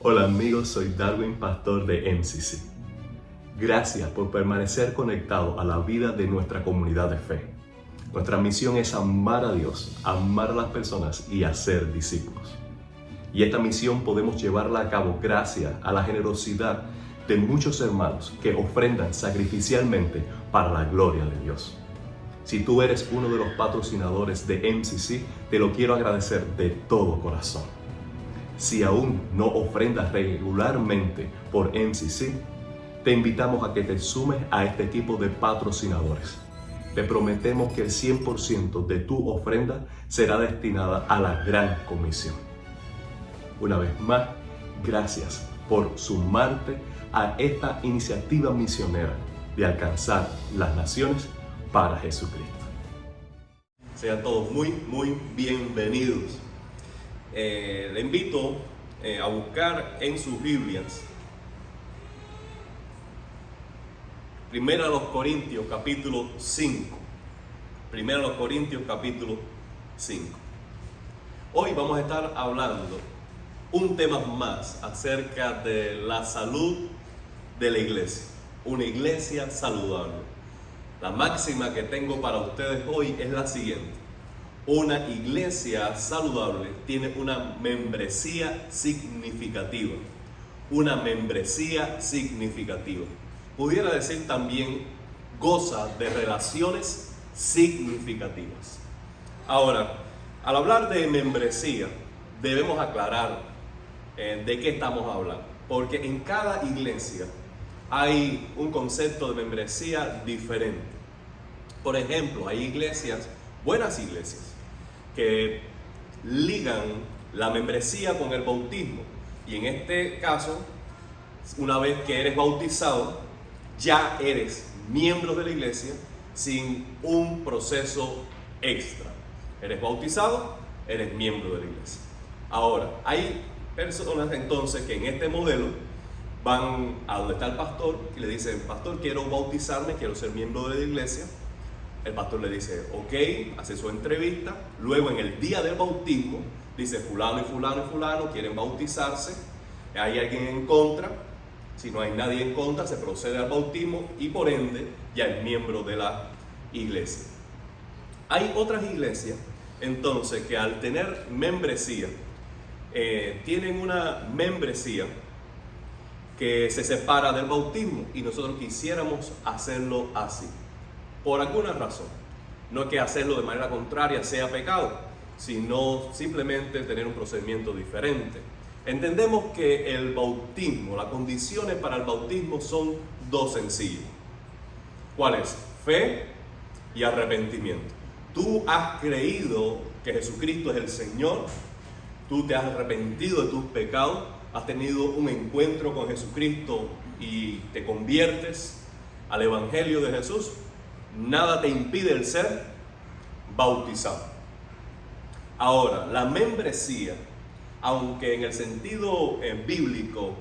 Hola amigos, soy Darwin, pastor de MCC. Gracias por permanecer conectado a la vida de nuestra comunidad de fe. Nuestra misión es amar a Dios, amar a las personas y hacer discípulos. Y esta misión podemos llevarla a cabo gracias a la generosidad de muchos hermanos que ofrendan sacrificialmente para la gloria de Dios. Si tú eres uno de los patrocinadores de MCC, te lo quiero agradecer de todo corazón. Si aún no ofrendas regularmente por MCC, te invitamos a que te sumes a este tipo de patrocinadores. Te prometemos que el 100% de tu ofrenda será destinada a la gran comisión. Una vez más, gracias por sumarte a esta iniciativa misionera de alcanzar las naciones para Jesucristo. Sean todos muy bienvenidos. Le invito a buscar en sus Biblias 1 Corintios capítulo 5. 1 Corintios capítulo 5. Hoy vamos a estar hablando un tema más acerca de la salud de la iglesia. Una iglesia saludable. La máxima que tengo para ustedes hoy es la siguiente. Una iglesia saludable tiene una membresía significativa. Una membresía significativa. Pudiera decir también goza de relaciones significativas. Ahora, al hablar de membresía, debemos aclarar de qué estamos hablando. Porque en cada iglesia hay un concepto de membresía diferente. Por ejemplo, hay iglesias, buenas iglesias, que ligan la membresía con el bautismo. Y en este caso, una vez que eres bautizado, ya eres miembro de la iglesia sin un proceso extra. Eres bautizado, eres miembro de la iglesia. Ahora, hay personas entonces que en este modelo van a donde está el pastor y le dicen: pastor, quiero bautizarme, quiero ser miembro de la iglesia. El pastor le dice: ok, hace su entrevista. Luego en el día del bautismo dice: fulano y fulano y fulano quieren bautizarse. ¿Hay alguien en contra? Si no hay nadie en contra, se procede al bautismo y por ende ya es miembro de la iglesia. Hay otras iglesias entonces que al tener membresía, tienen una membresía que se separa del bautismo, y nosotros quisiéramos hacerlo así. Por alguna razón. No es que hacerlo de manera contraria sea pecado, sino simplemente tener un procedimiento diferente. Entendemos que el bautismo, las condiciones para el bautismo son dos sencillas. ¿Cuál es? Fe y arrepentimiento. Tú has creído que Jesucristo es el Señor, tú te has arrepentido de tus pecados, has tenido un encuentro con Jesucristo y te conviertes al Evangelio de Jesús. Nada te impide el ser bautizado. Ahora, la membresía, aunque en el sentido bíblico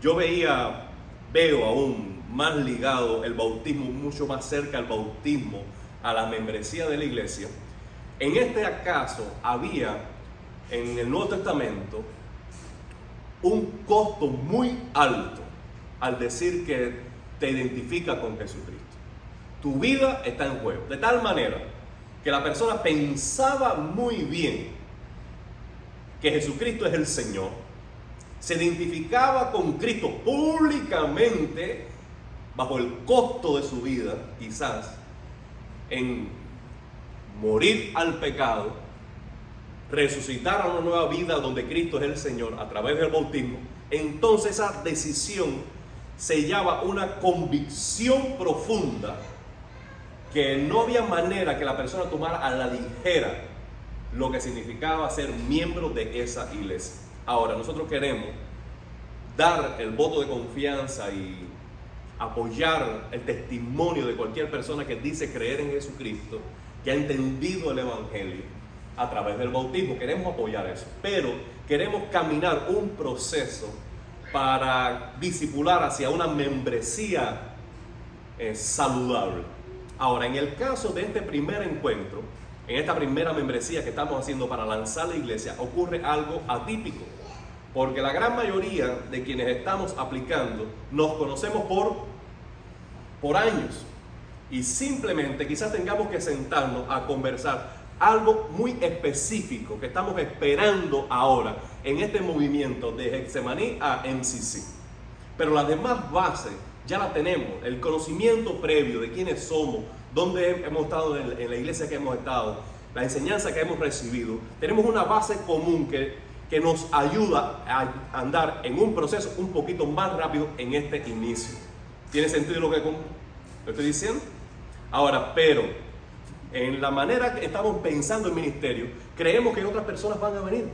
yo veo aún más ligado el bautismo, mucho más cerca al bautismo, a la membresía de la iglesia, en este caso había en el Nuevo Testamento un costo muy alto al decir que te identifica con Jesucristo. Tu vida está en juego, de tal manera que la persona pensaba muy bien que Jesucristo es el Señor, se identificaba con Cristo públicamente bajo el costo de su vida, quizás en morir al pecado, resucitar a una nueva vida donde Cristo es el Señor a través del bautismo. Entonces esa decisión sellaba una convicción profunda que no había manera que la persona tomara a la ligera lo que significaba ser miembro de esa iglesia. Ahora, nosotros queremos dar el voto de confianza y apoyar el testimonio de cualquier persona que dice creer en Jesucristo, que ha entendido el Evangelio a través del bautismo. Queremos apoyar eso, pero queremos caminar un proceso para discipular hacia una membresía saludable. Ahora, en el caso de este primer encuentro, en esta primera membresía que estamos haciendo para lanzar la iglesia, ocurre algo atípico. Porque la gran mayoría de quienes estamos aplicando nos conocemos por años. Y simplemente quizás tengamos que sentarnos a conversar algo muy específico que estamos esperando ahora en este movimiento de Getsemaní a MCC. Pero las demás bases ya las tenemos, el conocimiento previo de quiénes somos, dónde hemos estado en la iglesia que hemos estado, la enseñanza que hemos recibido. Tenemos una base común que nos ayuda a andar en un proceso un poquito más rápido en este inicio. ¿Tiene sentido lo que estoy diciendo? Ahora, pero en la manera que estamos pensando en ministerio, creemos que otras personas van a venir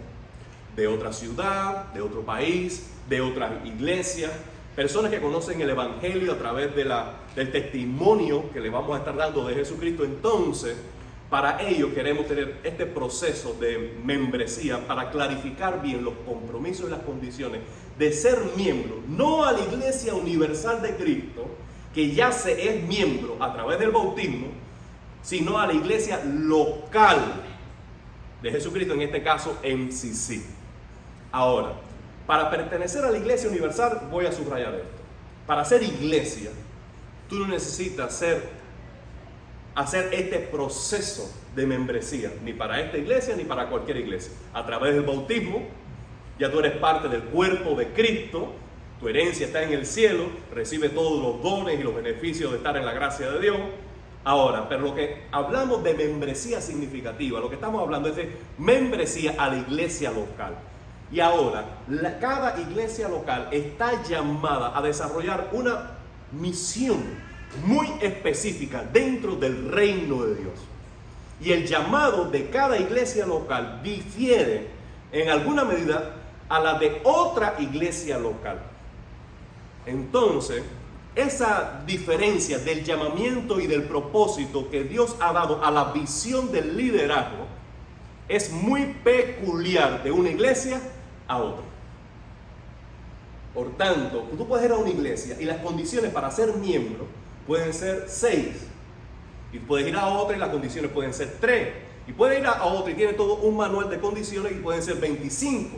de otra ciudad, de otro país, de otras iglesias, personas que conocen el evangelio a través del testimonio que le vamos a estar dando de Jesucristo. Entonces, para ello queremos tener este proceso de membresía para clarificar bien los compromisos y las condiciones de ser miembro, no a la Iglesia Universal de Cristo, que ya se es miembro a través del bautismo, sino a la iglesia local de Jesucristo, en este caso MCC. Ahora, para pertenecer a la Iglesia Universal, voy a subrayar esto. Para ser iglesia, tú no necesitas hacer este proceso de membresía, ni para esta iglesia ni para cualquier iglesia. A través del bautismo, ya tú eres parte del cuerpo de Cristo, tu herencia está en el cielo, recibe todos los dones y los beneficios de estar en la gracia de Dios. Ahora, pero lo que hablamos de membresía significativa, lo que estamos hablando es de membresía a la iglesia local. Y ahora, cada iglesia local está llamada a desarrollar una misión muy específica dentro del reino de Dios. Y el llamado de cada iglesia local difiere en alguna medida a la de otra iglesia local. Entonces, esa diferencia del llamamiento y del propósito que Dios ha dado a la visión del liderazgo es muy peculiar de una iglesia a otra. Por tanto, tú puedes ir a una iglesia y las condiciones para ser miembro pueden ser 6. Y puedes ir a otra y las condiciones pueden ser 3. Y puedes ir a otra y tiene todo un manual de condiciones y pueden ser 25.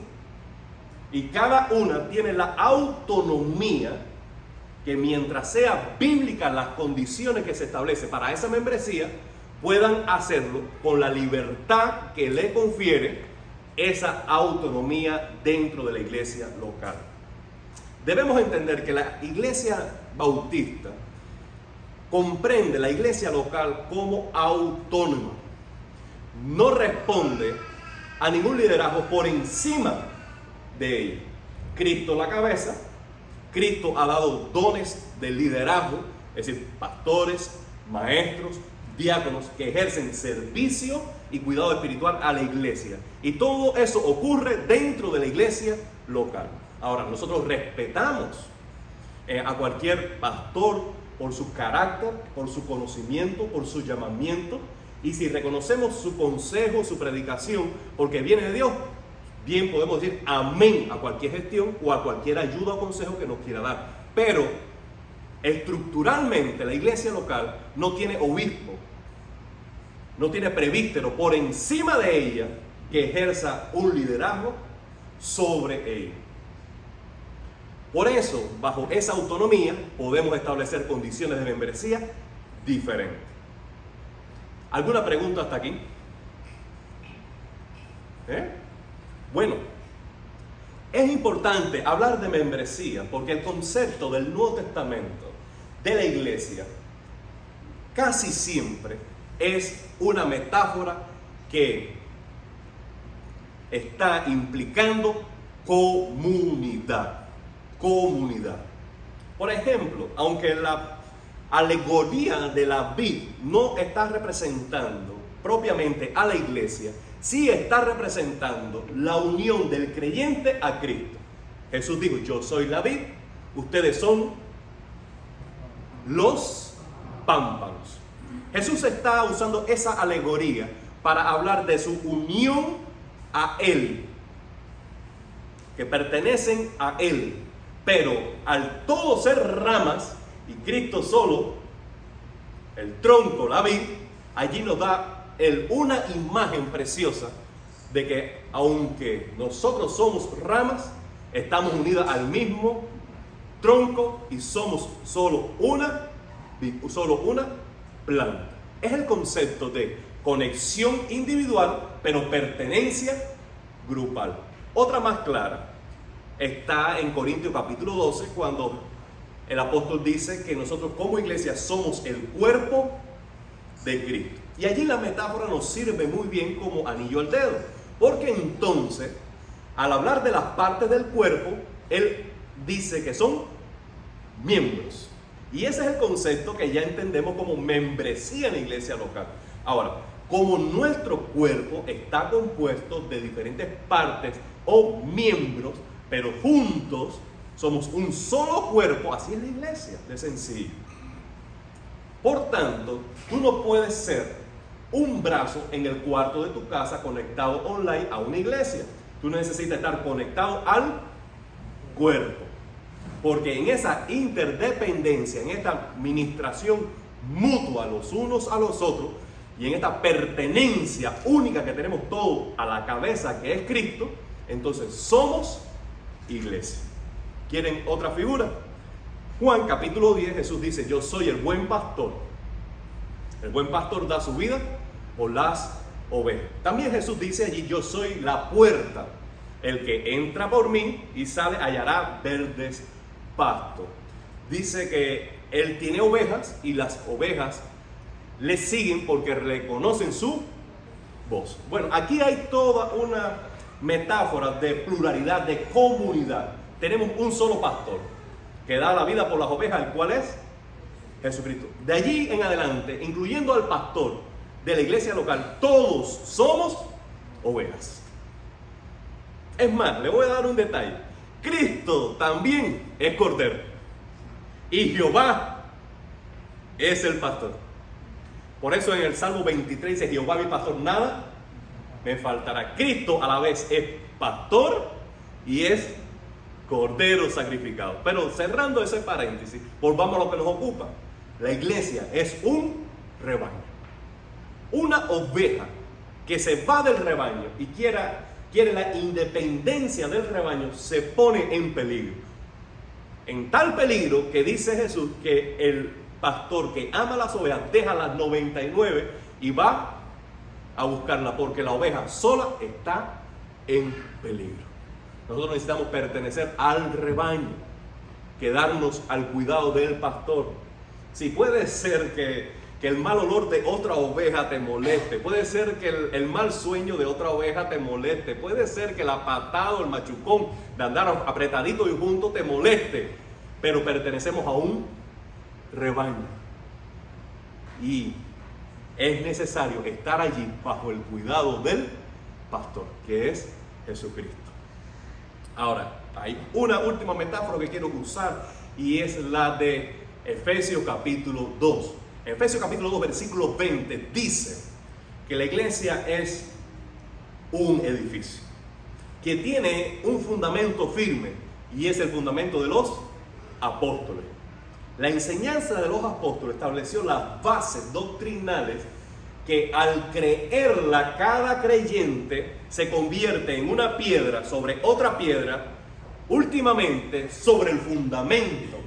Y cada una tiene la autonomía que, mientras sea bíblica las condiciones que se establecen para esa membresía, puedan hacerlo con la libertad que le confiere esa autonomía dentro de la iglesia local. Debemos entender que la iglesia bautista comprende la iglesia local como autónoma. No responde a ningún liderazgo por encima de ella. Cristo la cabeza, Cristo ha dado dones de liderazgo, es decir, pastores, maestros, diáconos que ejercen servicio y cuidado espiritual a la iglesia. Y todo eso ocurre dentro de la iglesia local. Ahora, nosotros respetamos a cualquier pastor por su carácter, por su conocimiento, por su llamamiento. Y si reconocemos su consejo, su predicación, porque viene de Dios, bien podemos decir amén a cualquier gestión o a cualquier ayuda o consejo que nos quiera dar. Pero estructuralmente la iglesia local no tiene obispo, no tiene presbítero por encima de ella que ejerza un liderazgo sobre ella. Por eso, bajo esa autonomía, podemos establecer condiciones de membresía diferentes. ¿Alguna pregunta hasta aquí? Bueno, es importante hablar de membresía porque el concepto del Nuevo Testamento de la iglesia casi siempre es una metáfora que está implicando comunidad. Por ejemplo, aunque la alegoría de la vid no está representando propiamente a la iglesia, sí está representando la unión del creyente a Cristo. Jesús dijo: yo soy la vid, ustedes son los pámpanos. Jesús está usando esa alegoría para hablar de su unión a Él, que pertenecen a Él, pero al todo ser ramas y Cristo solo, el tronco, la vid, allí nos da una imagen preciosa de que aunque nosotros somos ramas, estamos unidas al mismo tronco y somos solo una planta. Es el concepto de conexión individual, pero pertenencia grupal. Otra más clara está en Corintios capítulo 12, cuando el apóstol dice que nosotros como iglesia somos el cuerpo de Cristo. Y allí la metáfora nos sirve muy bien como anillo al dedo, porque entonces, al hablar de las partes del cuerpo, él dice que son miembros. Y ese es el concepto que ya entendemos como membresía en la iglesia local. Ahora, como nuestro cuerpo está compuesto de diferentes partes o miembros, pero juntos somos un solo cuerpo, así es la iglesia, de sencillo. Por tanto, tú no puedes ser un brazo en el cuarto de tu casa conectado online a una iglesia. Tú necesitas estar conectado al cuerpo. Porque en esa interdependencia, en esta administración mutua los unos a los otros, y en esta pertenencia única que tenemos todos a la cabeza que es Cristo, entonces somos iglesia. ¿Quieren otra figura? Juan capítulo 10, Jesús dice: yo soy el buen pastor. El buen pastor da su vida por las ovejas. También Jesús dice allí: yo soy la puerta. El que entra por mí y sale hallará verdes pastos. Dice que él tiene ovejas y las ovejas le siguen porque reconocen su voz. Bueno, aquí hay toda una metáfora de pluralidad, de comunidad. Tenemos un solo pastor que da la vida por las ovejas, el cual es Jesucristo. De allí en adelante, incluyendo al pastor de la iglesia local, todos somos ovejas. Es más, le voy a dar un detalle. Cristo también es cordero y Jehová es el pastor. Por eso en el Salmo 23 dice: Jehová mi pastor, nada me faltará. Cristo a la vez es pastor y es cordero sacrificado. Pero cerrando ese paréntesis, volvamos a lo que nos ocupa. La iglesia es un rebaño. Una oveja que se va del rebaño y quiere la independencia del rebaño, se pone en peligro. En tal peligro que dice Jesús que el pastor que ama las ovejas deja las 99 y va a buscarla, porque la oveja sola está en peligro. Nosotros necesitamos pertenecer al rebaño, quedarnos al cuidado del pastor. Si puede ser que el mal olor de otra oveja te moleste, puede ser que el mal sueño de otra oveja te moleste, puede ser que la patada o el machucón de andar apretadito y juntos te moleste, pero pertenecemos a un rebaño y es necesario estar allí bajo el cuidado del pastor, que es Jesucristo. Ahora, hay una última metáfora que quiero usar y es la de Efesios capítulo 2. Efesios capítulo 2 versículo 20 dice que la iglesia es un edificio que tiene un fundamento firme, y es el fundamento de los apóstoles. La enseñanza de los apóstoles estableció las bases doctrinales que al creerla cada creyente se convierte en una piedra sobre otra piedra, últimamente sobre el fundamento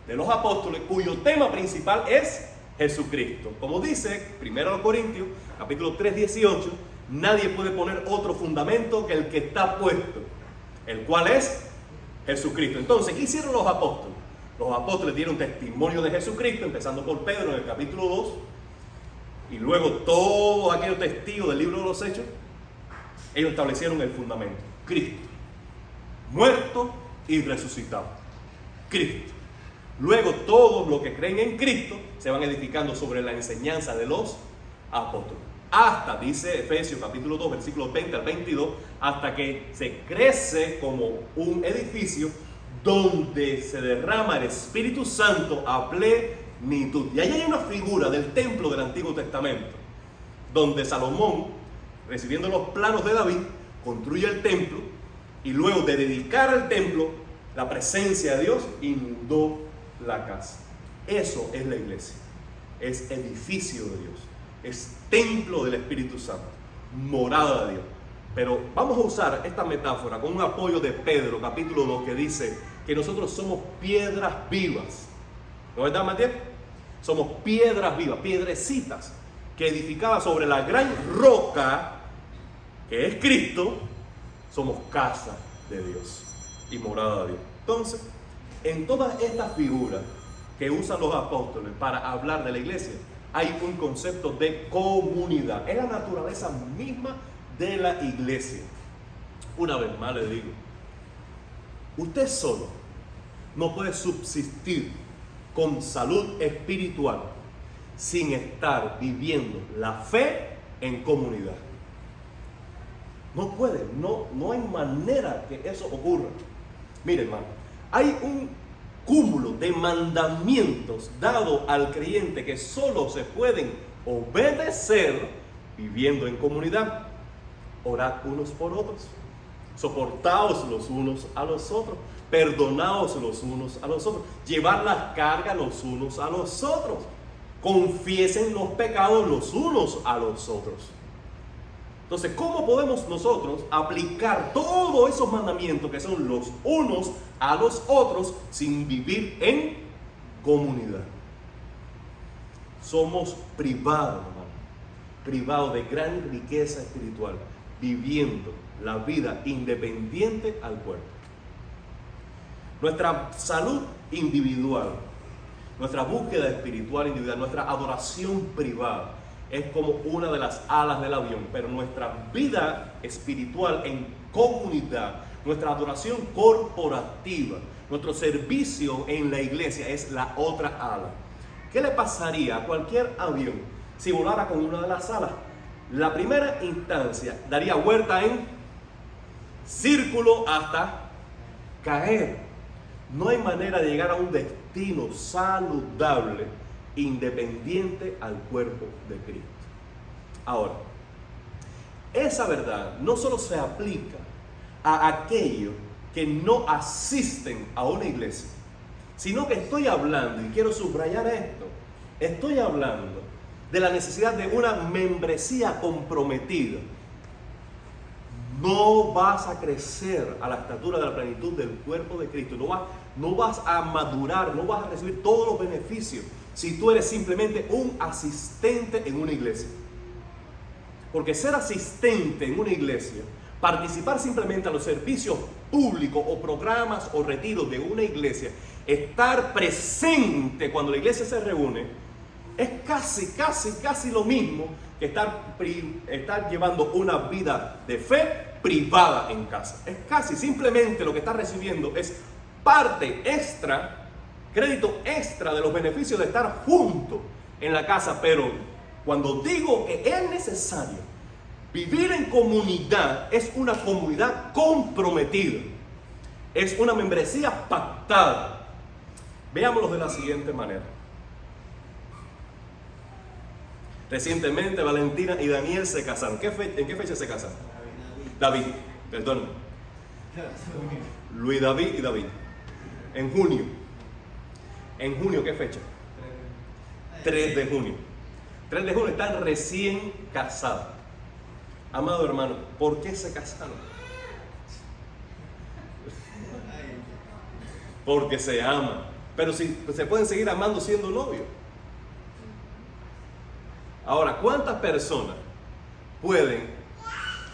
de los apóstoles, cuyo tema principal es Jesucristo. Como dice 1 Corintios capítulo 3, 18, nadie puede poner otro fundamento que el que está puesto, el cual es Jesucristo. Entonces, ¿qué hicieron los apóstoles? Los apóstoles dieron testimonio de Jesucristo, empezando por Pedro en el capítulo 2, y luego todos aquellos testigos del libro de los Hechos. Ellos establecieron el fundamento: Cristo, muerto y resucitado. Cristo. Luego todos los que creen en Cristo se van edificando sobre la enseñanza de los apóstoles. Hasta, dice Efesios capítulo 2, versículos 20 al 22, hasta que se crece como un edificio donde se derrama el Espíritu Santo a plenitud. Y ahí hay una figura del templo del Antiguo Testamento, donde Salomón, recibiendo los planos de David, construye el templo, y luego de dedicar al templo, la presencia de Dios inundó la casa. Eso es la iglesia. Es edificio de Dios. Es templo del Espíritu Santo. Morada de Dios. Pero vamos a usar esta metáfora con un apoyo de Pedro, capítulo 2, que dice que nosotros somos piedras vivas. ¿No es verdad, Matías? Somos piedras vivas, piedrecitas, que edificadas sobre la gran roca, que es Cristo, somos casa de Dios y morada de Dios. Entonces, en todas estas figuras que usan los apóstoles para hablar de la iglesia, hay un concepto de comunidad. Es la naturaleza misma de la iglesia. Una vez más le digo, usted solo no puede subsistir con salud espiritual sin estar viviendo la fe en comunidad. No puede, no hay manera que eso ocurra. Mire, hermano, hay un cúmulo de mandamientos dados al creyente que solo se pueden obedecer viviendo en comunidad. Orad unos por otros, soportaos los unos a los otros, perdonaos los unos a los otros, llevar las cargas los unos a los otros, confiesen los pecados los unos a los otros. Entonces, ¿cómo podemos nosotros aplicar todos esos mandamientos que son los unos a los otros sin vivir en comunidad? Somos privados, hermano, privados de gran riqueza espiritual, viviendo la vida independiente al cuerpo. Nuestra salud individual, nuestra búsqueda espiritual individual, nuestra adoración privada es como una de las alas del avión, pero nuestra vida espiritual en comunidad, nuestra adoración corporativa, nuestro servicio en la iglesia es la otra ala. ¿Qué le pasaría a cualquier avión si volara con una de las alas? La primera instancia daría vuelta en círculo hasta caer. No hay manera de llegar a un destino saludable independiente al cuerpo de Cristo. Ahora, esa verdad no solo se aplica a aquellos que no asisten a una iglesia, sino que estoy hablando, y quiero subrayar esto, estoy hablando de la necesidad de una membresía comprometida. No vas a crecer a la estatura de la plenitud del cuerpo de Cristo, no vas a madurar, no vas a recibir todos los beneficios si tú eres simplemente un asistente en una iglesia. Porque ser asistente en una iglesia, participar simplemente a los servicios públicos o programas o retiros de una iglesia, estar presente cuando la iglesia se reúne, es casi lo mismo que estar llevando una vida de fe privada en casa. Es casi, simplemente lo que está recibiendo es parte extra, crédito extra de los beneficios de estar junto en la casa. Pero cuando digo que es necesario vivir en comunidad, es una comunidad comprometida, es una membresía pactada. Veámoslo de la siguiente manera. Recientemente Valentina y Daniel se casaron. ¿En qué fecha se casaron? David, perdón. Luis David y David. En junio. ¿En junio qué fecha? 3 de junio. 3 de junio están recién casados. Amado hermano, ¿por qué se casaron? Porque se aman. Pero si se pueden seguir amando siendo novios. Ahora, ¿cuántas personas pueden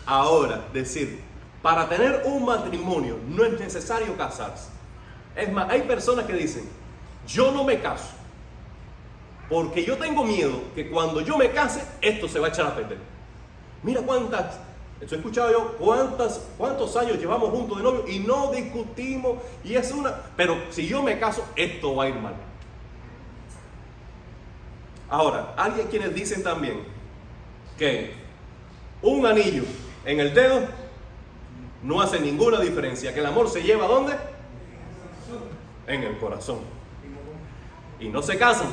ahora decir, para tener un matrimonio no es necesario casarse? Es más, hay personas que dicen, yo no me caso porque yo tengo miedo que cuando yo me case, esto se va a echar a perder. Mira he escuchado yo cuántos años llevamos juntos de novio y no discutimos, y es pero si yo me caso, esto va a ir mal. Ahora, hay quienes dicen también que un anillo en el dedo no hace ninguna diferencia, que el amor se lleva ¿a dónde? En el corazón. Y no se casan.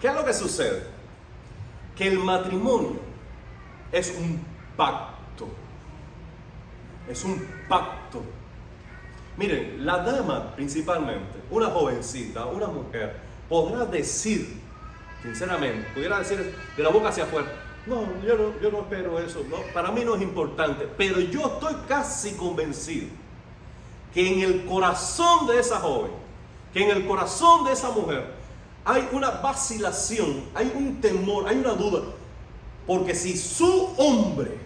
¿Qué es lo que sucede? Que el matrimonio es un pacto. Es un pacto. Miren, la dama principalmente, una jovencita, una mujer, podrá decir, sinceramente, pudiera decir de la boca hacia afuera, No, yo no espero eso, no, para mí no es importante, pero yo estoy casi convencido que en el corazón de esa joven, que en el corazón de esa mujer, hay una vacilación, hay un temor, hay una duda, porque si su hombre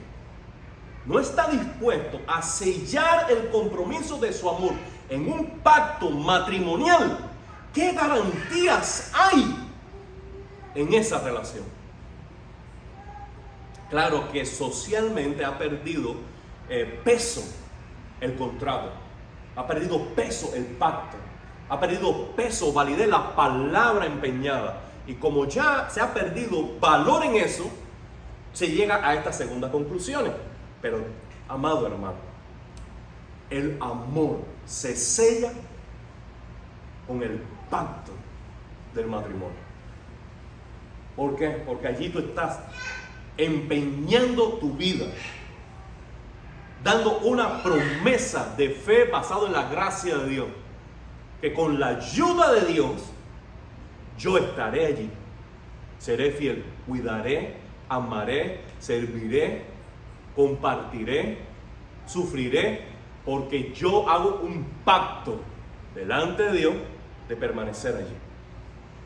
no está dispuesto a sellar el compromiso de su amor en un pacto matrimonial, ¿qué garantías hay en esa relación? Claro que socialmente ha perdido peso el contrato, ha perdido peso el pacto, ha perdido peso, validez la palabra empeñada. Y como ya se ha perdido valor en eso, se llega a estas segundas conclusiones. Pero, amado hermano, el amor se sella con el pacto del matrimonio. ¿Por qué? Porque allí tú estás empeñando tu vida, dando una promesa de fe basada en la gracia de Dios, que con la ayuda de Dios yo estaré allí, seré fiel, cuidaré, amaré, serviré, compartiré, sufriré, porque yo hago un pacto delante de Dios de permanecer allí.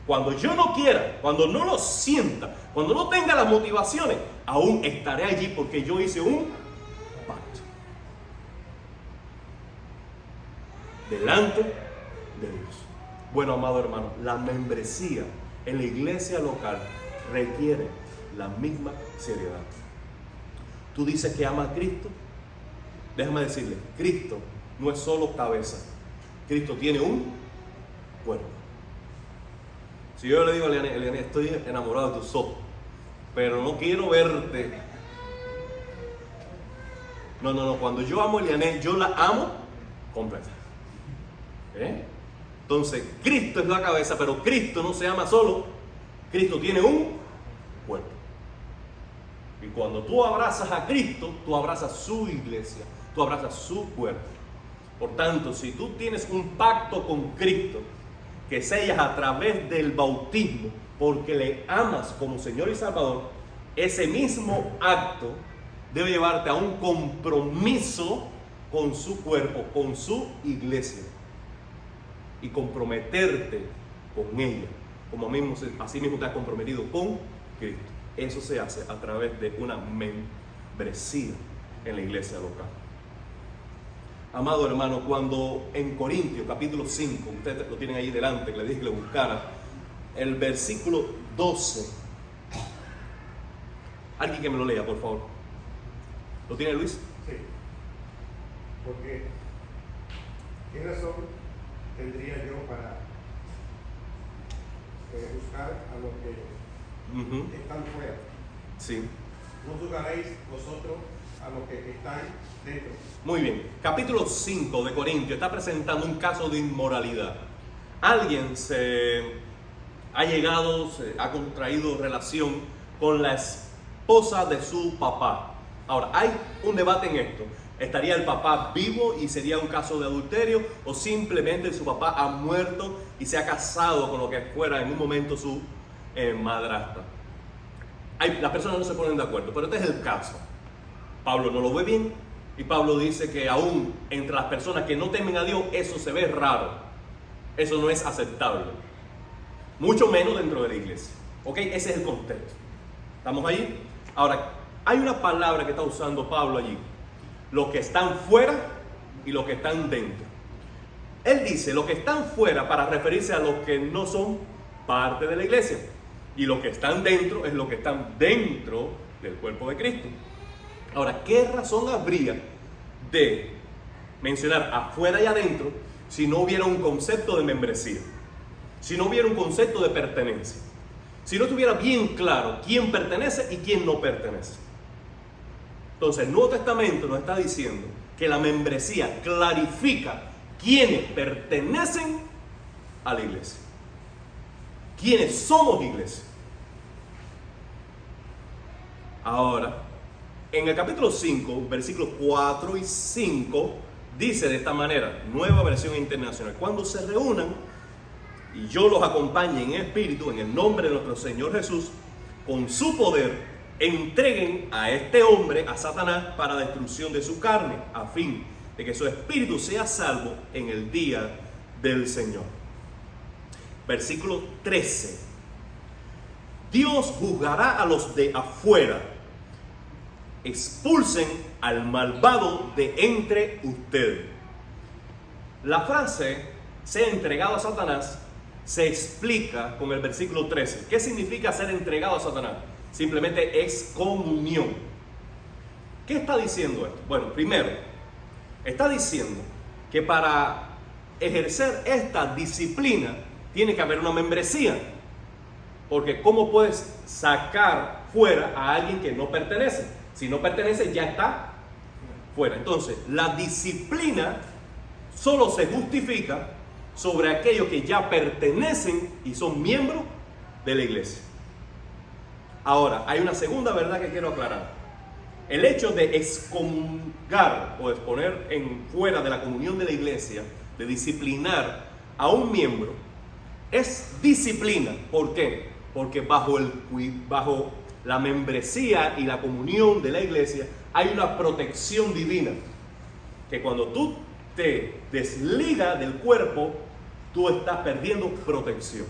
Cuando yo no quiera, cuando no lo sienta, cuando no tenga las motivaciones, aún estaré allí porque yo hice un pacto delante de Dios. Bueno, amado hermano, la membresía en la iglesia local requiere la misma seriedad. Tú dices que ama a Cristo. Déjame decirle, Cristo no es solo cabeza. Cristo tiene un cuerpo. Si yo le digo a Eliane, estoy enamorado de tus ojos, pero no quiero verte. No, cuando yo amo a Eliane, yo la amo completa. Entonces, Cristo es la cabeza, pero Cristo no se ama solo. Cristo tiene un cuerpo. Y cuando tú abrazas a Cristo, tú abrazas su iglesia, tú abrazas su cuerpo. Por tanto, si tú tienes un pacto con Cristo, que sellas a través del bautismo, porque le amas como Señor y Salvador, ese mismo acto debe llevarte a un compromiso con su cuerpo, con su iglesia, y comprometerte con ella, como así mismo te has comprometido con Cristo. Eso se hace a través de una membresía en la iglesia local. Amado hermano, cuando en Corintios capítulo 5, ustedes lo tienen ahí delante, que le dije que lo buscara, el versículo 12. Alguien que me lo lea, por favor. ¿Lo tiene Luis? Sí. Porque, ¿qué razón tendría yo para juzgar a los que están fuera? Sí. ¿No juzgaréis vosotros a los que están dentro? Muy bien. Capítulo 5 de Corintios está presentando un caso de inmoralidad. Alguien se ha contraído relación con la esposa de su papá. Ahora, hay un debate en esto. ¿Estaría el papá vivo y sería un caso de adulterio? ¿O simplemente su papá ha muerto y se ha casado con lo que fuera en un momento su madrastra? Las personas no se ponen de acuerdo, pero este es el caso. Pablo no lo ve bien y Pablo dice que aún entre las personas que no temen a Dios eso se ve raro, eso no es aceptable, mucho menos dentro de la iglesia. ¿Ok? Ese es el contexto. ¿Estamos allí? Ahora, hay una palabra que está usando Pablo allí: los que están fuera y los que están dentro. Él dice los que están fuera para referirse a los que no son parte de la iglesia, y los que están dentro es los que están dentro del cuerpo de Cristo. Ahora, ¿qué razón habría de mencionar afuera y adentro si no hubiera un concepto de membresía? Si no hubiera un concepto de pertenencia. Si no estuviera bien claro quién pertenece y quién no pertenece. Entonces, el Nuevo Testamento nos está diciendo que la membresía clarifica quiénes pertenecen a la iglesia. Quiénes somos iglesia. Ahora, en el capítulo 5, versículos 4 y 5, dice de esta manera, Nueva Versión Internacional: cuando se reúnan y yo los acompañe en espíritu, en el nombre de nuestro Señor Jesús, con su poder, entreguen a este hombre, a Satanás, para destrucción de su carne, a fin de que su espíritu sea salvo en el día del Señor. Versículo 13. Dios juzgará a los de afuera. Expulsen al malvado de entre ustedes. La frase sea entregado a Satanás se explica con el versículo 13. ¿Qué significa ser entregado a Satanás? Simplemente excomunión. ¿Qué está diciendo esto? Bueno, primero, está diciendo que para ejercer esta disciplina tiene que haber una membresía. Porque ¿cómo puedes sacar fuera a alguien que no pertenece? Si no pertenece, ya está fuera. Entonces, la disciplina solo se justifica sobre aquellos que ya pertenecen y son miembros de la iglesia. Ahora, hay una segunda verdad que quiero aclarar. El hecho de excomunicar o exponer en fuera de la comunión de la iglesia, de disciplinar a un miembro, es disciplina. ¿Por qué? Porque bajo la membresía y la comunión de la iglesia hay una protección divina. Que cuando tú te desligas del cuerpo, tú estás perdiendo protección.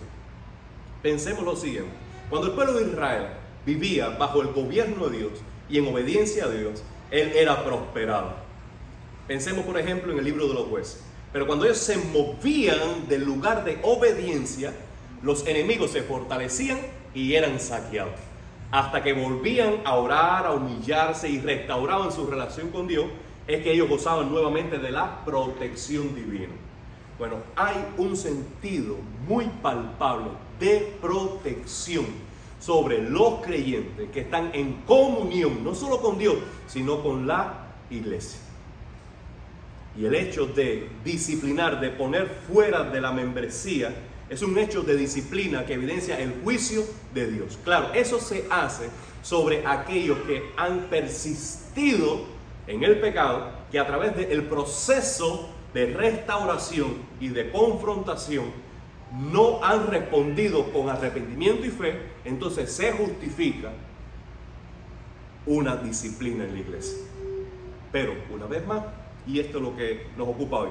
Pensemos lo siguiente. Cuando el pueblo de Israel vivía bajo el gobierno de Dios y en obediencia a Dios, él era prosperado. Pensemos, por ejemplo, en el libro de los Jueces. Pero cuando ellos se movían del lugar de obediencia, los enemigos se fortalecían y eran saqueados. Hasta que volvían a orar, a humillarse y restauraban su relación con Dios, es que ellos gozaban nuevamente de la protección divina. Bueno, hay un sentido muy palpable de protección sobre los creyentes que están en comunión, no solo con Dios, sino con la iglesia. Y el hecho de disciplinar, de poner fuera de la membresía, es un hecho de disciplina que evidencia el juicio de Dios. Claro, eso se hace sobre aquellos que han persistido en el pecado, que a través del proceso de restauración y de confrontación no han respondido con arrepentimiento y fe. Entonces se justifica una disciplina en la iglesia. Pero una vez más, y esto es lo que nos ocupa hoy,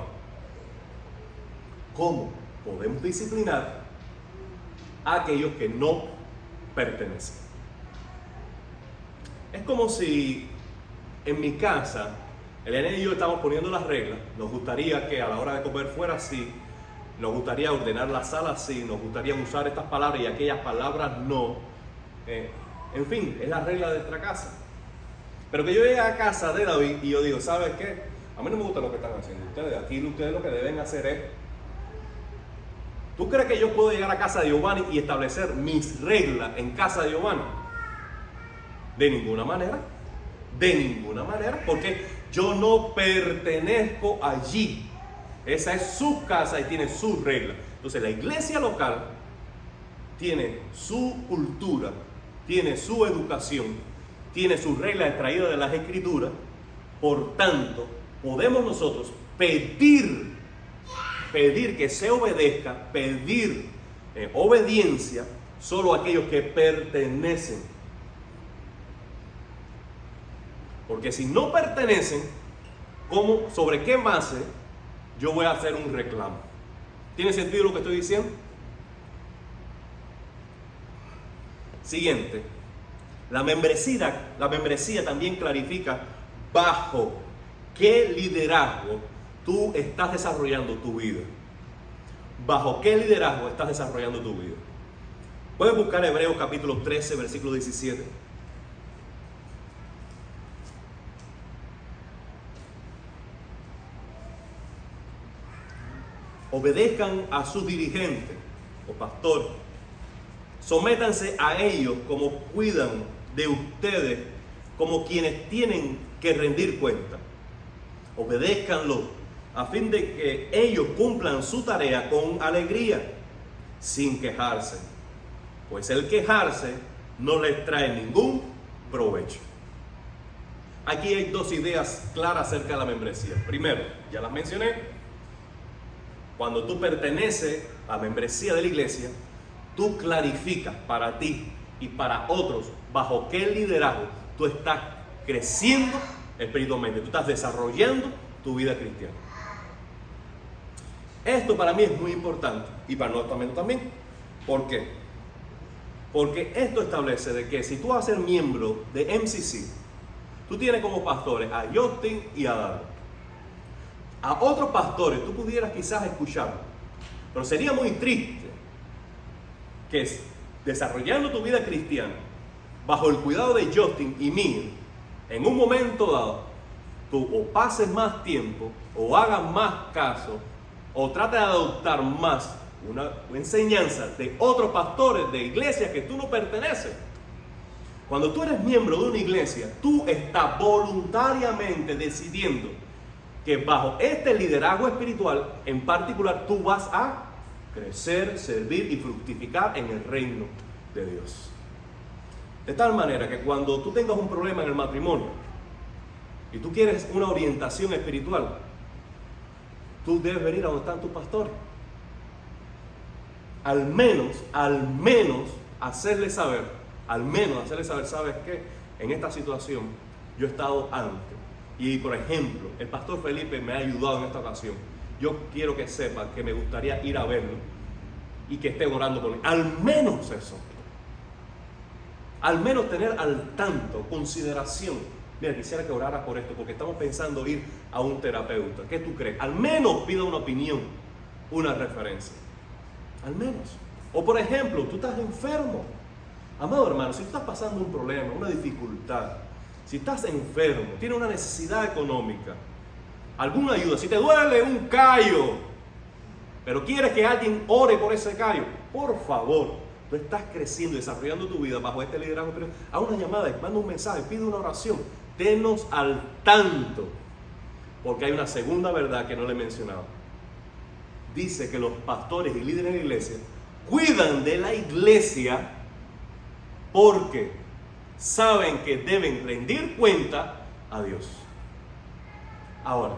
¿cómo podemos disciplinar a aquellos que no pertenecen? Es como si en mi casa Elena y yo estamos poniendo las reglas. Nos gustaría que a la hora de comer fuera así, nos gustaría ordenar la sala así, nos gustaría usar estas palabras y aquellas palabras no. En fin, es la regla de nuestra casa. Pero que yo llegue a casa de David y yo digo, ¿sabes qué? A mí no me gusta lo que están haciendo ustedes. Aquí ustedes lo que deben hacer es... ¿Tú crees que yo puedo llegar a casa de Giovanni y establecer mis reglas en casa de Giovanni? De ninguna manera. De ninguna manera. Porque yo no pertenezco allí. Esa es su casa y tiene sus reglas. Entonces la iglesia local tiene su cultura, tiene su educación, tiene sus reglas extraídas de las escrituras. Por tanto, podemos nosotros pedir que se obedezca, pedir obediencia solo a aquellos que pertenecen. Porque si no pertenecen, ¿cómo, sobre qué base yo voy a hacer un reclamo? ¿Tiene sentido lo que estoy diciendo? Siguiente. La membresía también clarifica bajo qué liderazgo tú estás desarrollando tu vida. ¿Bajo qué liderazgo estás desarrollando tu vida? Puedes buscar Hebreos capítulo 13, versículo 17. Obedezcan a sus dirigentes o pastores. Sométanse a ellos como cuidan de ustedes, como quienes tienen que rendir cuenta. Obedézcanlo a fin de que ellos cumplan su tarea con alegría, sin quejarse. Pues el quejarse no les trae ningún provecho. Aquí hay dos ideas claras acerca de la membresía. Primero, ya las mencioné. Cuando tú perteneces a la membresía de la iglesia, tú clarificas para ti y para otros, bajo qué liderazgo tú estás creciendo espiritualmente, tú estás desarrollando tu vida cristiana. Esto para mí es muy importante y para nosotros también. ¿Por qué? Porque esto establece de que si tú vas a ser miembro de MCC, tú tienes como pastores a Justin y a David. A otros pastores tú pudieras quizás escuchar, pero sería muy triste que desarrollando tu vida cristiana bajo el cuidado de Justin y mío, en un momento dado, tú o pases más tiempo o hagas más caso o trates de adoptar más una enseñanza de otros pastores de iglesias que tú no perteneces. Cuando tú eres miembro de una iglesia, tú estás voluntariamente decidiendo que bajo este liderazgo espiritual en particular tú vas a crecer, servir y fructificar en el reino de Dios. De tal manera que cuando tú tengas un problema en el matrimonio y tú quieres una orientación espiritual, tú debes venir a donde están tus pastores. Al menos hacerle saber, ¿sabes qué? En esta situación yo he estado antes. Y por ejemplo, el pastor Felipe me ha ayudado en esta ocasión. Yo quiero que sepa que me gustaría ir a verlo y que esté orando por mí. Al menos eso. Al menos tener al tanto, consideración. Mira, quisiera que orara por esto, porque estamos pensando ir a un terapeuta. ¿Qué tú crees? Al menos pida una opinión, una referencia. Al menos. O por ejemplo, tú estás enfermo. Amado hermano, si tú estás pasando un problema, una dificultad, si estás enfermo, tienes una necesidad económica, alguna ayuda, si te duele un callo, pero quieres que alguien ore por ese callo, por favor, tú estás creciendo, desarrollando tu vida bajo este liderazgo, pero haz una llamada, manda un mensaje, pide una oración, tenos al tanto, porque hay una segunda verdad que no le he mencionado. Dice que los pastores y líderes de la iglesia cuidan de la iglesia porque saben que deben rendir cuenta a Dios. Ahora,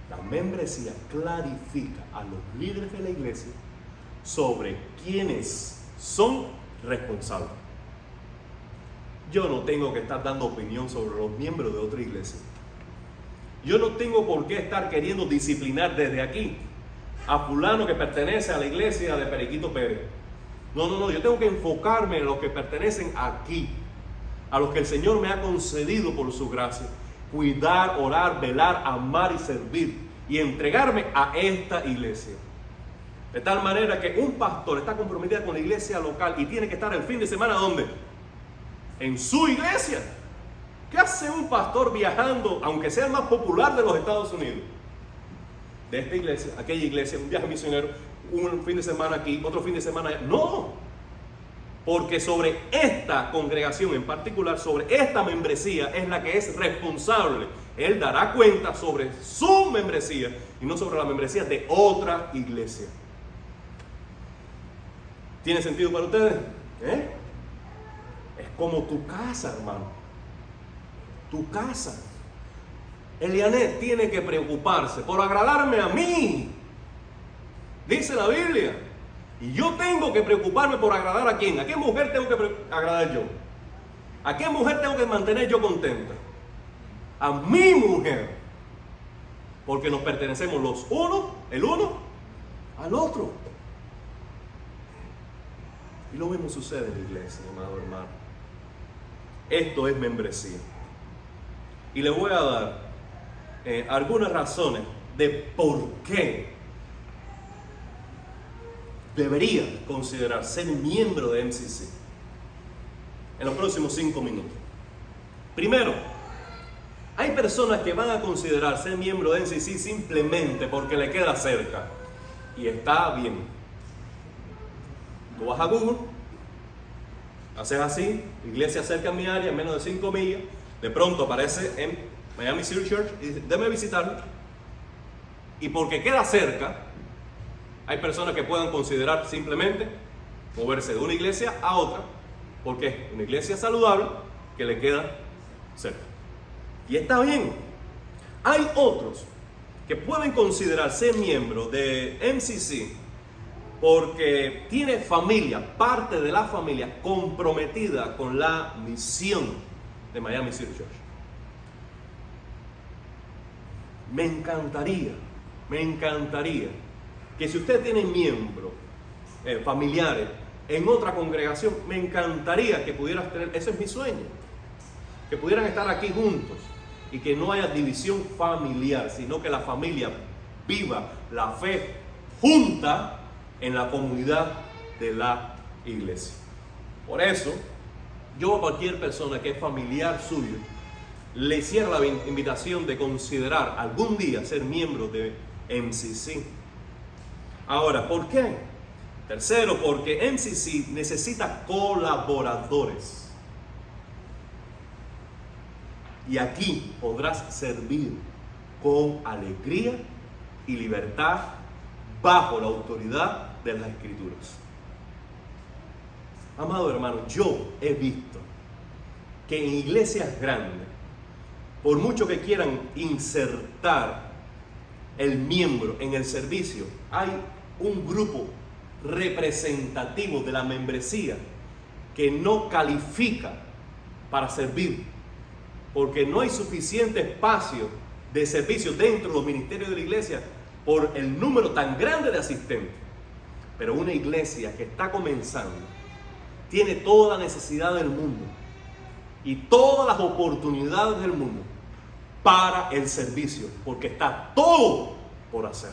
la membresía clarifica a los líderes de la iglesia sobre quiénes son responsables. Yo no tengo que estar dando opinión sobre los miembros de otra iglesia. Yo no tengo por qué estar queriendo disciplinar desde aquí a fulano que pertenece a la iglesia de Periquito Pérez. No, yo tengo que enfocarme en los que pertenecen aquí, a los que el Señor me ha concedido por su gracia, cuidar, orar, velar, amar y servir y entregarme a esta iglesia. De tal manera que un pastor está comprometido con la iglesia local y tiene que estar el fin de semana ¿dónde? En su iglesia. ¿Qué hace un pastor viajando, aunque sea el más popular de los Estados Unidos? De esta iglesia, aquella iglesia, un viaje misionero, un fin de semana aquí, otro fin de semana allá. No, porque sobre esta congregación en particular, sobre esta membresía es la que es responsable. Él dará cuenta sobre su membresía y no sobre la membresía de otra iglesia. ¿Tiene sentido para ustedes? Es como tu casa, hermano. Tu casa. Elianet tiene que preocuparse por agradarme a mí. Dice la Biblia. Y yo tengo que preocuparme por agradar a quién. ¿A qué mujer tengo que agradar yo? ¿A qué mujer tengo que mantener yo contenta? A mi mujer. Porque nos pertenecemos los unos, el uno al otro. Y lo mismo sucede en la iglesia, amado hermano. Esto es membresía. Y le voy a dar algunas razones de por qué debería considerar ser miembro de MCC en los próximos 5 minutos. Primero, hay personas que van a considerar ser miembro de MCC simplemente porque le queda cerca. Y está bien. Tú vas a Google, haces así, iglesia cerca en mi área, menos de 5 millas, de pronto aparece en Miami City Church y dice, déjame visitarlo. Y porque queda cerca, hay personas que puedan considerar simplemente moverse de una iglesia a otra, porque es una iglesia saludable que le queda cerca. Y está bien. Hay otros que pueden considerar ser miembro de MCC porque tiene familia, parte de la familia comprometida con la misión de Miami City Church. Me encantaría que si usted tiene miembros, familiares en otra congregación, me encantaría que pudieras tener, ese es mi sueño, que pudieran estar aquí juntos y que no haya división familiar, sino que la familia viva la fe junta en la comunidad de la iglesia. Por eso, yo a cualquier persona que es familiar suyo, le hiciera la invitación de considerar algún día ser miembro de MCC. Ahora, ¿por qué? Tercero, porque MCC necesita colaboradores. Y aquí podrás servir con alegría y libertad bajo la autoridad de las Escrituras. Amado hermano, yo he visto que en iglesias grandes, por mucho que quieran insertar el miembro en el servicio, hay un grupo representativo de la membresía que no califica para servir, porque no hay suficiente espacio de servicio dentro de los ministerios de la iglesia por el número tan grande de asistentes. Pero una iglesia que está comenzando tiene toda la necesidad del mundo y todas las oportunidades del mundo para el servicio, porque está todo por hacer.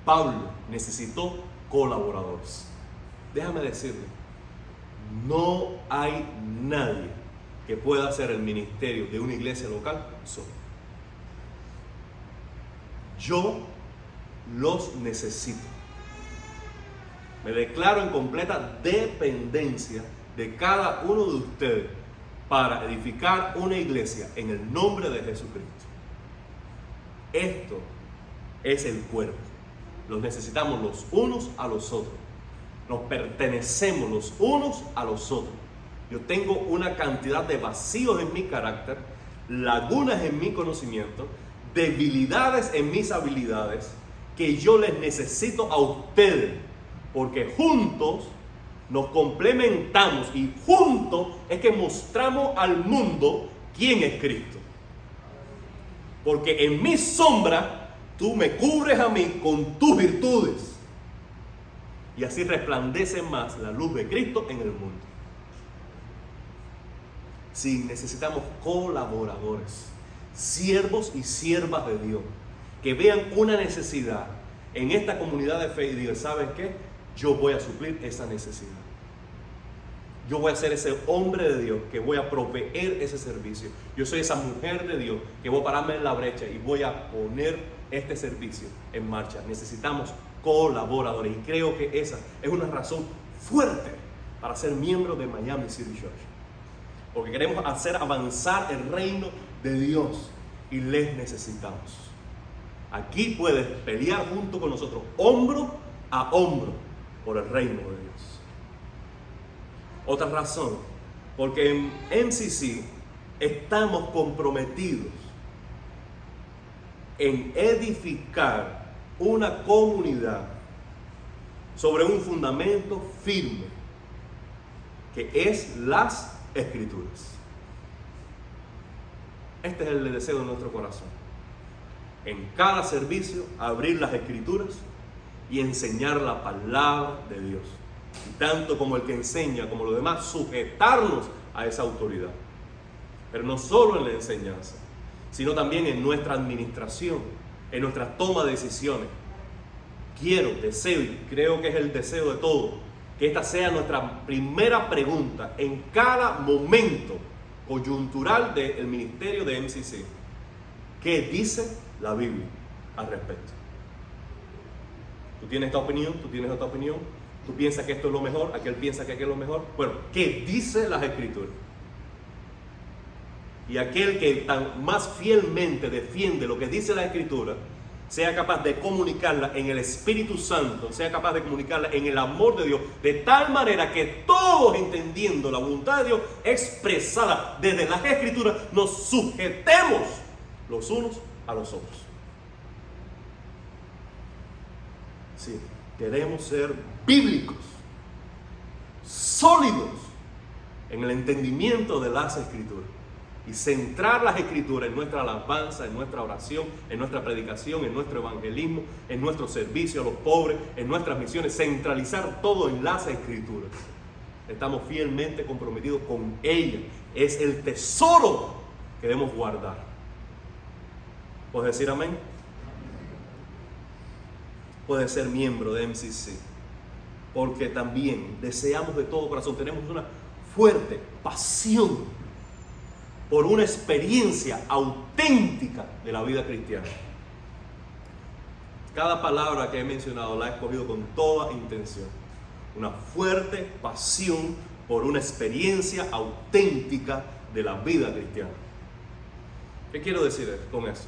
Pablo necesitó colaboradores. Déjame decirle, no hay nadie que pueda hacer el ministerio de una iglesia local solo. Yo los necesito. Me declaro en completa dependencia de cada uno de ustedes para edificar una iglesia en el nombre de Jesucristo. Esto es el cuerpo. Los necesitamos los unos a los otros. Nos pertenecemos los unos a los otros. Yo tengo una cantidad de vacíos en mi carácter, lagunas en mi conocimiento, debilidades en mis habilidades, que yo les necesito a ustedes, porque juntos nos complementamos y juntos es que mostramos al mundo quién es Cristo. Porque en mi sombra tú me cubres a mí con tus virtudes, y así resplandece más la luz de Cristo en el mundo. Sí, necesitamos colaboradores, siervos y siervas de Dios, que vean una necesidad en esta comunidad de fe y digan, ¿sabes qué? Yo voy a suplir esa necesidad. Yo voy a ser ese hombre de Dios que voy a proveer ese servicio. Yo soy esa mujer de Dios que voy a pararme en la brecha y voy a poner este servicio en marcha. Necesitamos colaboradores, y creo que esa es una razón fuerte para ser miembro de Miami City Church, porque queremos hacer avanzar el reino de Dios y les necesitamos. Aquí puedes pelear junto con nosotros, hombro a hombro, por el reino de Dios. Otra razón, porque en MCC estamos comprometidos en edificar una comunidad sobre un fundamento firme, que es las Escrituras. Este es el deseo de nuestro corazón. En cada servicio, abrir las Escrituras y enseñar la palabra de Dios. Y tanto como el que enseña, como los demás, sujetarnos a esa autoridad. Pero no solo en la enseñanza, sino también en nuestra administración, en nuestra toma de decisiones. Deseo y creo que es el deseo de todos, que esta sea nuestra primera pregunta en cada momento coyuntural del ministerio de MCC. ¿Qué dice la Biblia al respecto? ¿Tú tienes esta opinión? ¿Tú tienes otra opinión? ¿Tú piensas que esto es lo mejor? ¿Aquel piensa que aquello es lo mejor? Bueno, ¿qué dice las Escrituras? Y aquel que tan más fielmente defiende lo que dice la Escritura, sea capaz de comunicarla en el Espíritu Santo, sea capaz de comunicarla en el amor de Dios, de tal manera que todos, entendiendo la voluntad de Dios expresada desde las Escrituras, nos sujetemos los unos a los otros. Sí, queremos ser bíblicos, sólidos en el entendimiento de las Escrituras y centrar las Escrituras en nuestra alabanza, en nuestra oración, en nuestra predicación, en nuestro evangelismo, en nuestro servicio a los pobres, en nuestras misiones, centralizar todo en las Escrituras. Estamos fielmente comprometidos con ella. Es el tesoro que debemos guardar. ¿Puedes decir amén? Puedes ser miembro de MCC, porque también deseamos de todo corazón, tenemos una fuerte pasión por una experiencia auténtica de la vida cristiana. Cada palabra que he mencionado la he escogido con toda intención. Una fuerte pasión por una experiencia auténtica de la vida cristiana. ¿Qué quiero decir con eso?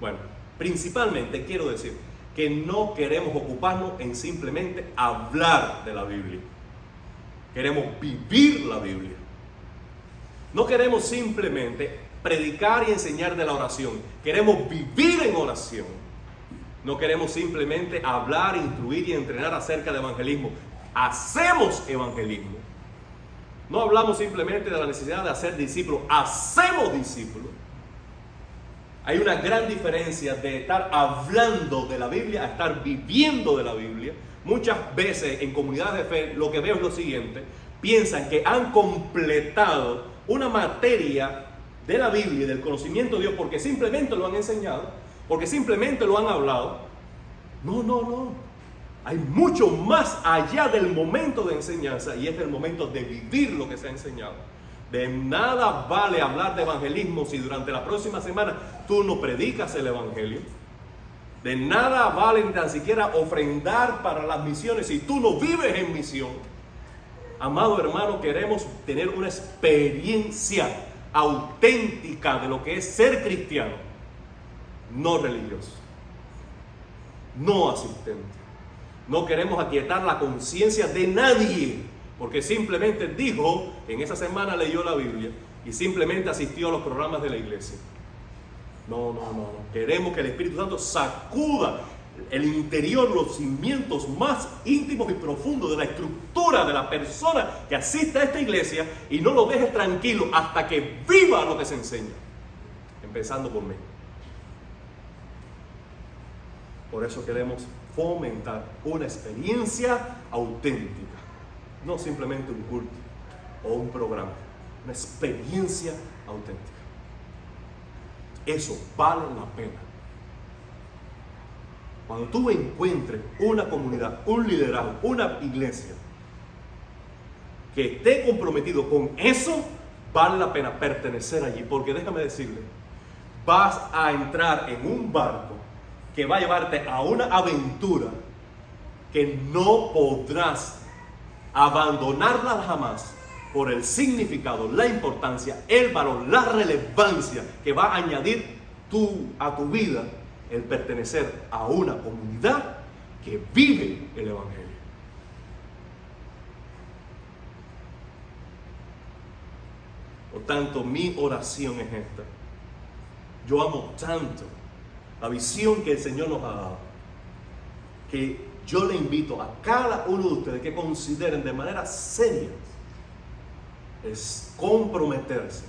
Bueno, principalmente quiero decir que no queremos ocuparnos en simplemente hablar de la Biblia. Queremos vivir la Biblia. No queremos simplemente predicar y enseñar de la oración. Queremos vivir en oración. No queremos simplemente hablar, instruir y entrenar acerca de evangelismo. Hacemos evangelismo. No hablamos simplemente de la necesidad de hacer discípulos. Hacemos discípulos. Hay una gran diferencia de estar hablando de la Biblia a estar viviendo de la Biblia. Muchas veces en comunidades de fe lo que veo es lo siguiente: piensan que han completado una materia de la Biblia y del conocimiento de Dios porque simplemente lo han enseñado, porque simplemente lo han hablado. No. Hay mucho más allá del momento de enseñanza, y es el momento de vivir lo que se ha enseñado. De nada vale hablar de evangelismo si durante la próxima semana tú no predicas el evangelio. De nada vale ni tan siquiera ofrendar para las misiones si tú no vives en misión. Amado hermano, queremos tener una experiencia auténtica de lo que es ser cristiano, no religioso, no asistente. No queremos aquietar la conciencia de nadie porque simplemente dijo que en esa semana leyó la Biblia y simplemente asistió a los programas de la iglesia. No. Queremos que el Espíritu Santo sacuda el interior, los cimientos más íntimos y profundos de la estructura de la persona que asiste a esta iglesia y no lo dejes tranquilo hasta que viva lo que se enseña, empezando por mí. Por eso queremos fomentar una experiencia auténtica, no simplemente un culto o un programa, una experiencia auténtica. Eso vale la pena. Cuando tú encuentres una comunidad, un liderazgo, una iglesia que esté comprometido con eso, vale la pena pertenecer allí, porque déjame decirle, vas a entrar en un barco que va a llevarte a una aventura que no podrás abandonarla jamás por el significado, la importancia, el valor, la relevancia que va a añadir a tu vida el pertenecer a una comunidad que vive el evangelio. Por tanto, mi oración es esta. Yo amo tanto la visión que el Señor nos ha dado, que yo le invito a cada uno de ustedes que consideren de manera seria es comprometerse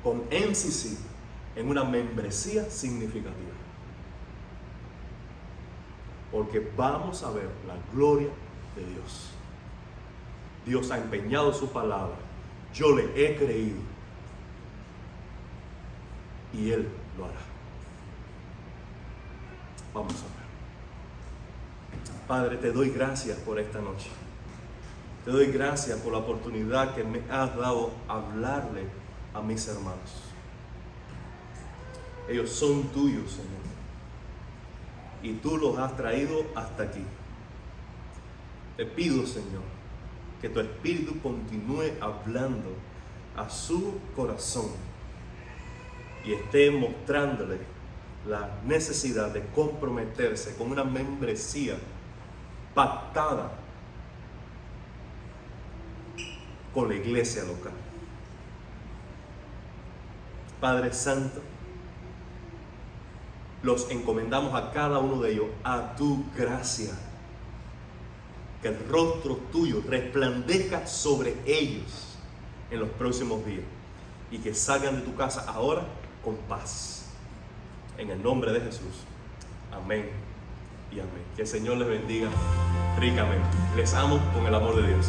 con MCC en una membresía significativa, porque vamos a ver la gloria de Dios. Dios ha empeñado su palabra, yo le he creído y Él lo hará. Vamos a ver. Padre, te doy gracias por esta noche. Te doy gracias por la oportunidad que me has dado hablarle a mis hermanos. Ellos son tuyos, Señor. Y tú los has traído hasta aquí. Te pido, Señor, que tu Espíritu continúe hablando a su corazón y esté mostrándole la necesidad de comprometerse con una membresía pactada con la iglesia local. Padre Santo, los encomendamos a cada uno de ellos a tu gracia que el rostro tuyo resplandezca sobre ellos en los próximos días y que salgan de tu casa ahora con paz. En el nombre de Jesús. Amén y amén. Que el Señor les bendiga ricamente. Les amo con el amor de Dios.